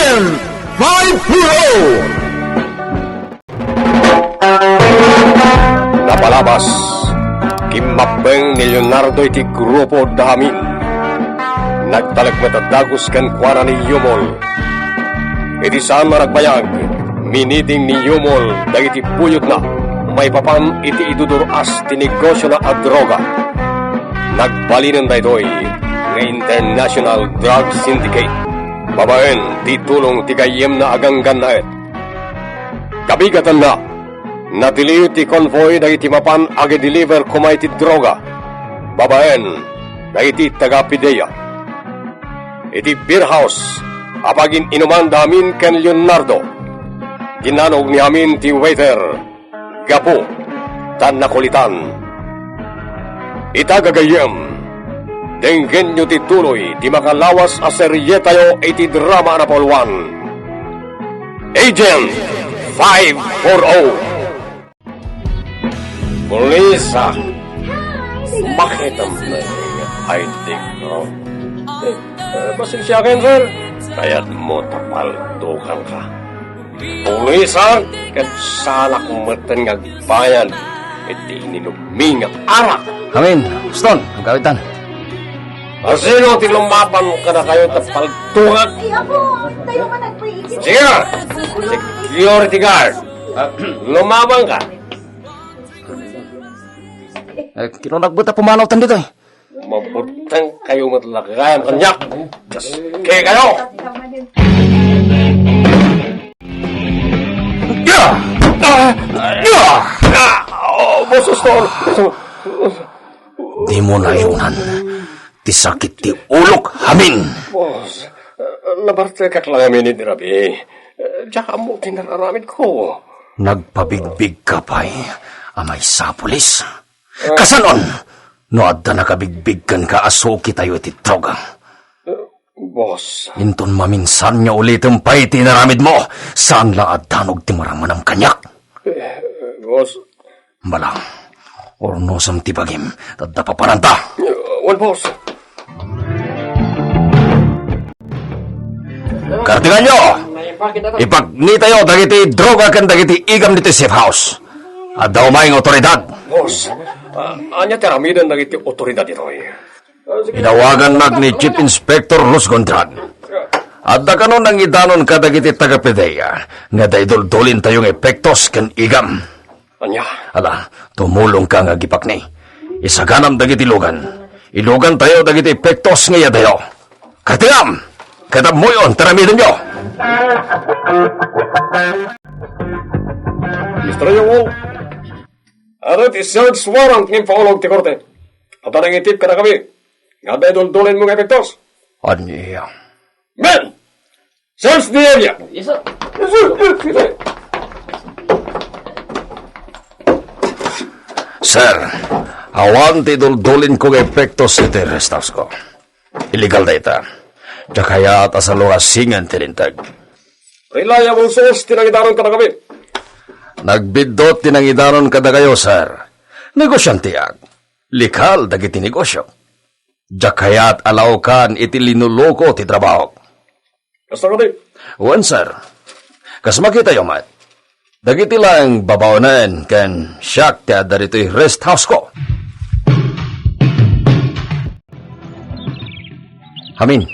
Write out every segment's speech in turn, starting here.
Agent 5 Napalabas Kimapeng ni Leonardo iti grupo damin. Nagtalagmatadagos kan kuara ni Yumol. Iti saan maragbayag, miniting ni Yumol dagiti puyot na may papan iti iduduras ti negosyo na a droga. Nagbalinan da ito'y nga International Drug Syndicate. Babaen, ti tulong ti gayem na aganggan na et. Kabigatan na, natiliw ti convoy dagiti mapan agi-deliver kumay ti droga. Babaen, dagiti taga-pideya. Iti beer house, apagin inuman damin ken Leonardo. Ginanog ni amin ti waiter, gapo, tan nakulitan. Itagagayem, denggen nyo ti tuloy, ti makalawas a serye tayo iti drama na polwan. Agent 540. Pulisa, bakit ang I think no? Pasensya kayo, sir. Kaya't mo tapaldukan ka. Pulisa, kat salak matan ngagbayan. Iti ninuming at arak. Amin, Stone, ang kawitan. Asino ti lumaban ka na kayo tapaldukan? Ay, ako, tayo man nagpaisip. Sige, security guard. Lumaban ka. Kinunagbuta pumanaw tan dito eh. Mabutang kayo matlagayan kanyak. Just kaya kayo. Boss Stone. Di mo na yunan. Ti sakit ti ulok hamin. Boss, nabarte ka lang amin ni Rabi. Diyan mo kinararamid ko. Nagpabigbig ka pa eh. Amay sapulis. Kasanon, no adda nakabigbigkan ka aso kitayo iti droga. Boss. Inton maminsan niya ulit ang pay tinaramid mo. Saan lang addanog timaraman ang kanyak? Boss. Balang, ornosam tibagim, tadda paparanta. Well, boss. Kartingan nyo! Ipagni tayo dagiti droga kan dagiti igam dito safe house. At daw maing otoridad. Boss, anya teramidan dagiti otoridad ito eh. Inawagan nag ni Chief Inspector Luz Gondran. At da kanon ang idanon ka dagiti taga-pedeya nga daidol-dolin tayong epektos kan igam. Anya? Ala, tumulong ka nga gipak ni. Isaganam dagiti lugan. Ilugan tayo dagiti epektos nga yadayo. Kartingam! Katab mo yun, teramidan nyo! Mr. Yungol, arat is-search warrant ng paulog ti korte. At anang itip ka na kami. Nga daidol-dolin mong epektos. Anya? Men! Search the area! Yes, sir. Yes, sir! Sir, awan ti duldulin kong epektos iti rest house ko. Illegal data. Kaya at asaluasingan tinintag. Reliable source tinangidaron ka na kami. Nagbidot tinangidaron kada kayo, sir. Negosyantiyag. Likal dagiti negosyo. Kaya at alawkan iti linuloko ti trabaho. Kasta ka di? Wan, sir. Kas makita yung mat. Dagiti lang babawanan kan siyak ti adda rito'y rest house ko. Amin.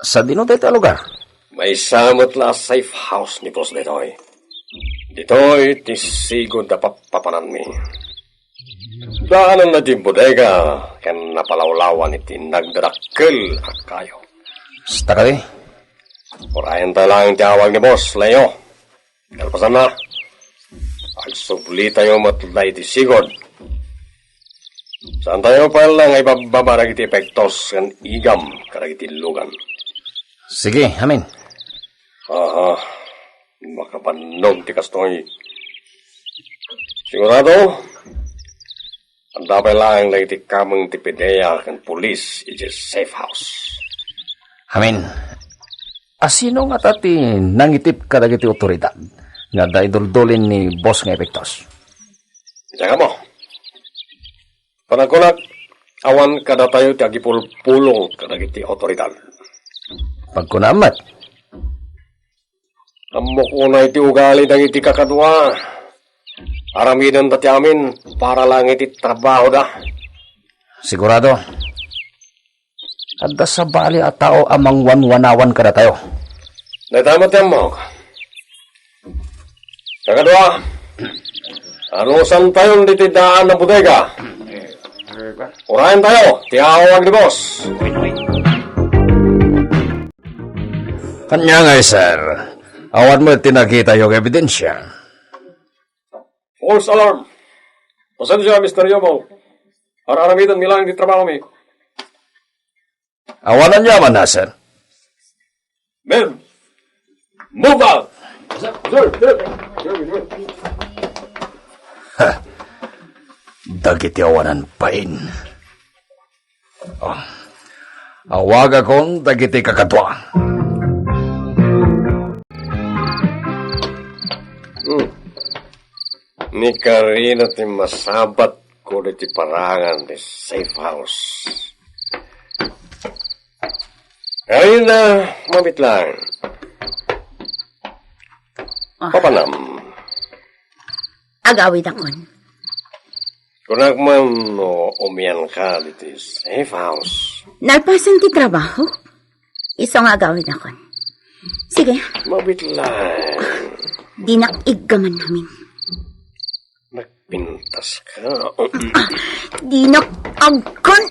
Sa dino tayo lugar? May samot la safe house ni Boss Detoy. Detoy, tisigod na papanan mi. Daanan na di bodega, ken napalawlawan iti nagdarakkel akayo. Basta ka di? Orayan tayo lang tiyawag ni Boss, Leo. Kalpasan na. Agsubli tayo matulay iti sigod. Saan tayo pa lang ay babarag iti epektos kan igam karag iti lugan. Sige, amin. Aha, makapanog ti kastoy. Sigurado, ang dabay lang na iti kamang tipideya kan pulis iti safe house. Amin. Asino nga tati nangitip ka dagiti otoridad nga daidol-dolin ni boss nga epektos? Diyan mo. Panagkunak, awan kada tayo ti agipulpulong kadagiti otoridad. Pagkunamat, Amok ko na iti ugali ng iti kakadwa. Aramidan dati amin para lang iti trabaho da. Sigurado. Adda sa bali at tao amang wanwanawan ka na tayo. Natama mo. Kakadwa, ano saan tayo diti daan ng bodega? Urayan tayo, tiyawag ni boss. Kanya nga, sir. Awan mo tinakita yung ebidensya. False alarm. Pasensya, Mr. Yomo. Araramitan nilang di trabaho mi. Awanan niya man na, sir. Men, move out! Dagiti awanan pain. Oh. Awag akong dagiti kakadwa. Ni Karina ti masabat ko di ti parangan di safe house. Karina, mabit lang. Papanam. Agawid akon. Kung man umiyan ka di ti safe house. Nalpasan ti trabaho. Isang agawid akon. Sige, Mabit lang. dinakiggaman namin. Nagpintas ka. Dinakagkan.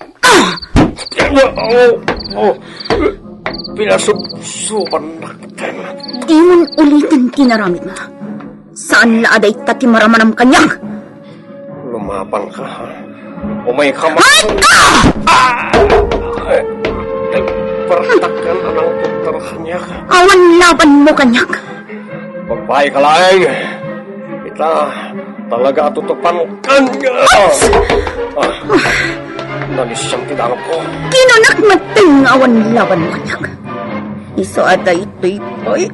Pinasubsuban na kita. Di mon ulitin tinaramid mo. Saan laaday tatimaramanam kanyang? Lumaban ka, ha? Umay ka ma... Nagpartakan na ng putar kanya. Awan laban mo kanyang. Babae ka lang. Kita talaga tutupan kanya. Nanis siyang tinanong ko. Kinunak mating awan laban mo kanyang. Iso aday ito'y.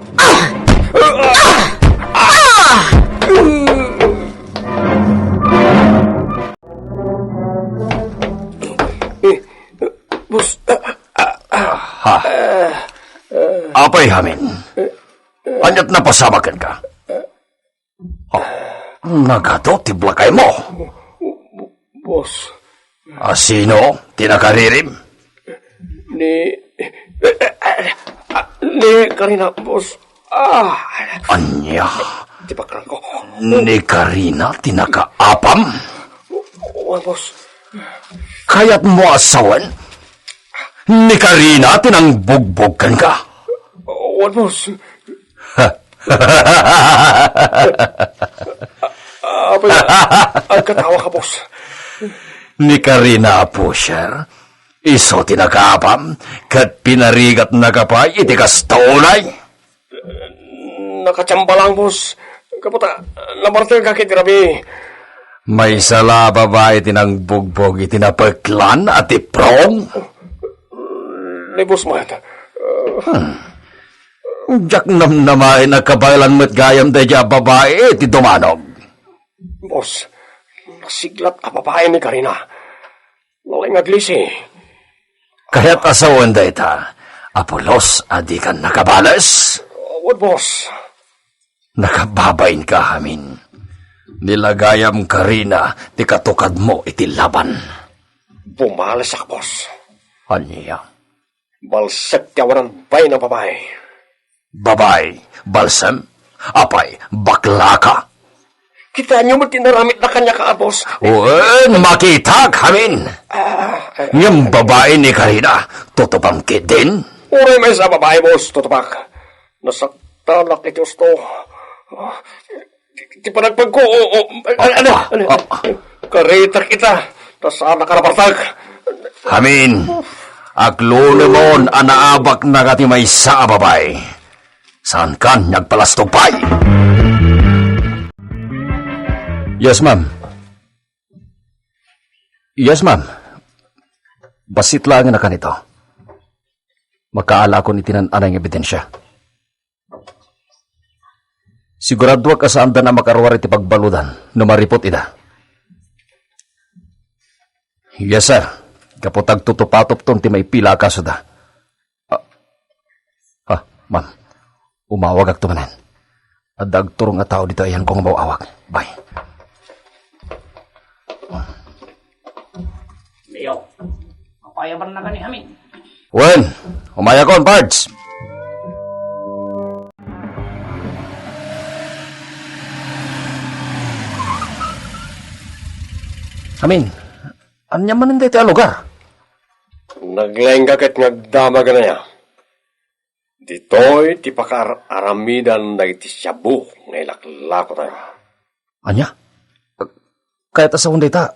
Bus, Apay hamin. Anyat na pasabakan ka. Nagato tiblakay mo. boss, Sino tinakaririm? ni Karina, boss. Anya, Tipakran ko. ni Karina tinakaapam? Boss. Kaya't mo asawan? Ni Karina tinangbugbugkan ka? Boss. Ang katawa ka, boss. Ni Karina po, sir. Iso tinakaapam, kat pinarigat na kapay, itikas taunay. Nakachamba lang, boss. Kaputa, namartil ka kitirabi. May sala babae tinangbugbog itinapaglan at iprong? Libos mo ito. Jak namnamay na kabaylan mo't gayam dadya babae iti dumanog. Boss, nasiglat a babae ni Karina. Laling aglisi. Kaya't asawan da ita, Apolos, adi ka nakabalas? What, boss? Nakababain ka amin. Nilagayam Karina, ti katukad mo iti laban. Bumalas ako, boss. Anya? Balsak tiyawanan bay na babae. Babay, balsam, apay, bakla ka. Kita niyo mo tinaramit na kanya ka, boss. Uwan, makita kamin. Ngam babae ni Karina, tutupang kidin. Uray may sa babae, boss, tutupak. Nasaktalak iti gusto. Di pa nagpagko. Ano? Karitak kita. Tasana ka napartag. Amin. Aglulemon anaabak na kati may sa babay. Saan kan nagpalastupay? Yes, ma'am. Yes, ma'am. Basit lang na kanito. Makaala ko ni tinan-anay ng ebidensya. Sigurado ka saan na makarwari ti pagbaludan no maripot ida. Yes, sir. Kapotag tutupatop ton ti may pila kaso da. Ma'am. Umawag ak tumanan. At dagturong nga tao dito ayan kong mawawag. Bye. Leo, papayaban na kani amin. Wen, umaya kon, Pards. Amin, anya man hindi tayo lugar. Naglenggak at ngagdama ka na ya. Dito'y ti pakar-aramidan na iti syabu ngay laklako tayo. Anya? Kahit asawon dita,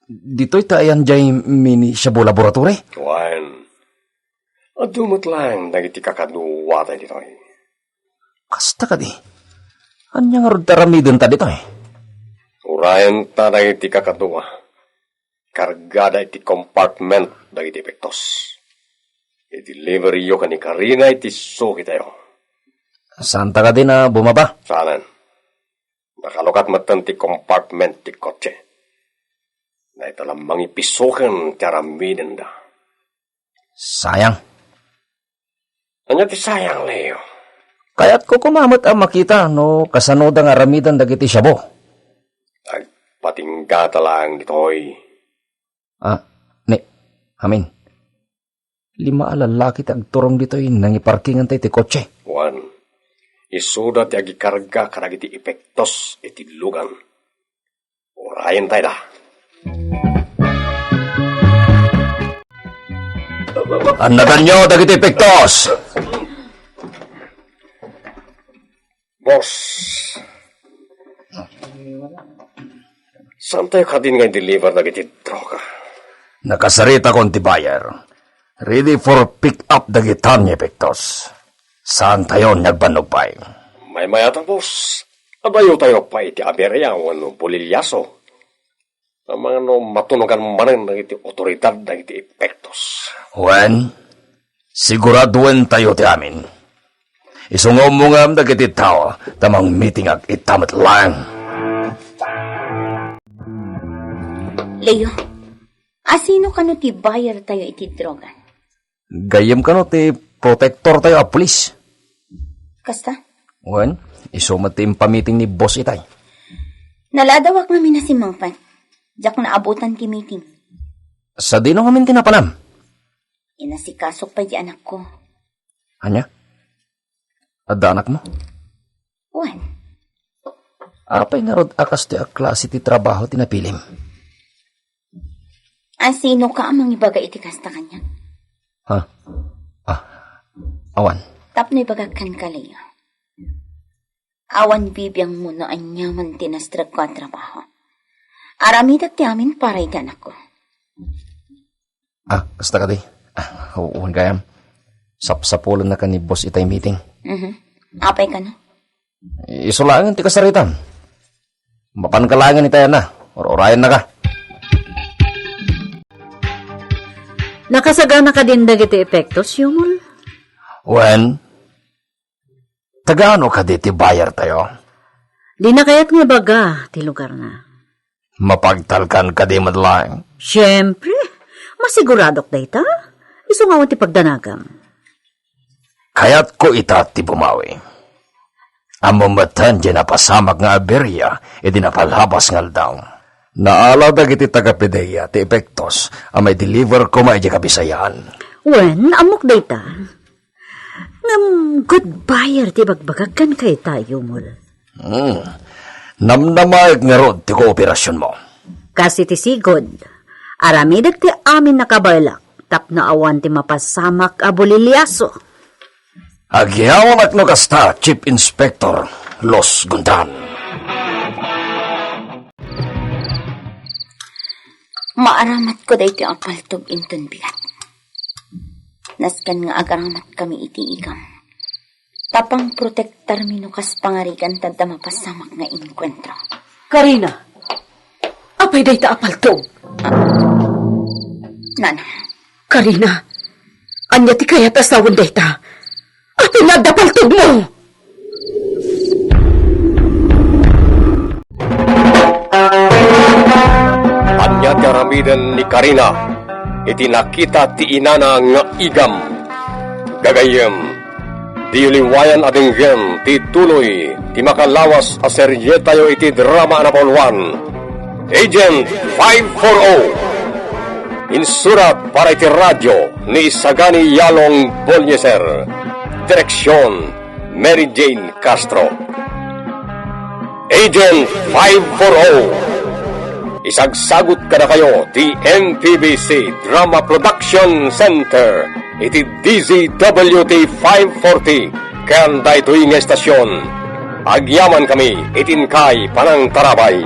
dito'y tayan jay mini shabu laboratory? Wan, adumot lang na iti kakaduwa tayo dito'y. Kasta ka di. Anya nga rod taramidon ta dito eh. Urayan ta na iti kakaduwa. Kargada iti compartment na iti epektos. I-deliver yo ka ni Karina iti suki tayo. Saan ta ka din na bumaba? Saanan? Nakalukat matan ti compartment ti kotse. Na italang mangipisukan ti aramiden da. Sayang. Anya ti sayang, Leo? Kaya't ko kumamot ang makita no kasanoda nga aramidan dagiti syabo. Nagpatinggata lang dito'y. Amin. 5 lalaki tagturong dito'y nangiparkingan tayo ti kotse. Juan, isuda ti agikarga karag iti epektos iti lugan. Urayan tayo da. Andagan nyo dagiti epektos! Boss, saan tayo ka din nga deliver na iti droga? Nakasarita kon ti buyer. Ready for pick up dagitan niya epektos. Saan tayo nagbanupay? May mayata, boss. Abayo tayo pa iti aberya o bolilyaso. Ang mga matunugan manan ng iti otoridad ng iti epektos. Wen, siguraduin tayo ti amin. Isungom mo nga dagiti tao tamang meeting ag itamat lang. Leo, asino ka no ti buyer tayo iti drogan? Gayem ka no ti protector tayo a pulis. Kasta? Wen, isumat ti impamiting ni boss itay. Naladawak namin na si Mangpan. Diyak na abutan ti meeting. Sa dino ngamin tinapanam? Inasikasok pa di anak ko. Anya? Adda anak mo? Juan, Apay nga rod akas ti a klase ti trabaho tinapilim. asino ka amang ibaga iti kasta kanya? Ha? Awan. Tapno ibagakan ka, Leo. Awan bibiyang mo na anyaman tinastrag ko ang trabaho. Aramidat ti amin para ikanak ko. Kasta ka di. Huwag kayam. Sapsapulan na ka ni boss itay meeting. Apay ka na? Isulangan ti kasaritan. Mapankalangan itayan na. Orayan na ka. Nakasagana ka din dagiti epektos, Yumol? Wen, tagaano ka di ti bayar tayo? Di na kaya't nga baga, ti lugar na. Mapagtalkan ka di madlang. Siyempre, masiguradok dayta. Isungawan ti pagdanagam. Kaya't ko ita ti bumawi. Amamatan di napasamak nga aberya, edi napalhabas nga aldaw. Naalaw dagiti tagapideya ti epektos, may deliver ko may di kabisayaan. Wen, amok dayta. Ngam, good buyer ti bagbagagan kay tayo, Yumol. Namnamayag nga rod ti kooperasyon mo. Kasi ti sigod, aramidag ti amin nakabaylak, tapno awan ti mapasamak a bolilyaso. Agyawan at no kasta, Chief Inspector Los Gundan. Maaramat ko dahi ti apaltog inton bigat. Naskan nga agaramat kami iti ikam. Tapang protektar minukas pangarikan tadda mapasamak nga inkwentro. Karina, apay dayta apaltog. Nana, Karina, anya ti kayat asawan dayta. Apay nagdapaltog mo! Anya ti aramiden ni Karina, iti nakita ti inana nga igam. Gagayem, Di uliwayan adinggen ti tuloy ti makalawas a serye tayo iti drama na Paul 1. Agent 540. Insurat para iti radyo ni Sagani Yalong Bolyeser. Direksyon Mary Jane Castro. Agent 540. Isagsagot ka na kayo di MPBC Drama Production Center iti DZWT 540 kan daytoy nga estasyon. Agyaman kami itin kay panang tarabay.